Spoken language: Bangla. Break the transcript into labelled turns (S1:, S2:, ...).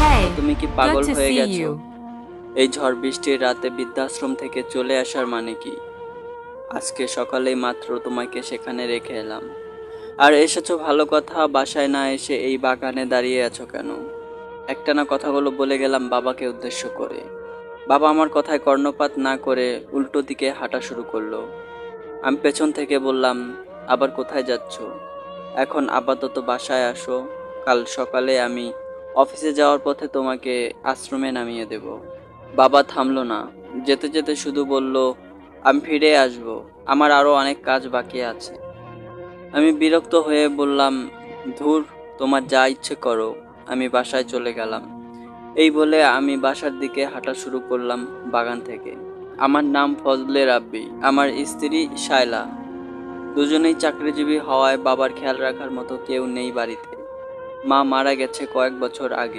S1: Hey,
S2: তুমি কি
S1: good
S2: পাগল
S1: to
S2: হয়ে
S1: see
S2: গেছো?
S1: you.
S2: এই ঝড় বৃষ্টির রাতে বৃদ্ধাশ্রম থেকে চলে আসার মানে কি? আজকে সকালেই মাত্র তোমাকে সেখানে রেখে এলাম। আর এসেছো ভালো কথা, বাসায় না এসে এই বাগানে দাঁড়িয়ে আছো কেন? একটানা কথাগুলো বলে গেলাম বাবাকে উদ্দেশ্য করে। বাবা আমার কথায় কর্ণপাত না করে উল্টো দিকে হাঁটা শুরু করলো। আমি পেছন থেকে বললাম, আবার কোথায় যাচ্ছ? এখন আপাতত বাসায় আসো, কাল সকালে আমি অফিসে যাওয়ার পথে তোমাকে আশ্রমে নামিয়ে দেব। বাবা থামলো না, যেতে যেতে শুধু বলল, আমি ফিরে আসবো, আমার আরো অনেক কাজ বাকি আছে। আমি বিরক্ত হয়ে বললাম, ধুর, তোমার যা ইচ্ছে করো। আমি বাসায় চলে গেলাম। এই বলে আমি বাসার দিকে হাঁটা শুরু করলাম বাগান থেকে। আমার নাম ফজলে রাব্বি, আমার স্ত্রী শায়লা। দুজনেই চাকরিজীবী হওয়ায় বাবার খেয়াল রাখার মতো কেউ নেই বাড়িতে। মা মারা গেছে কয়েক বছর আগে।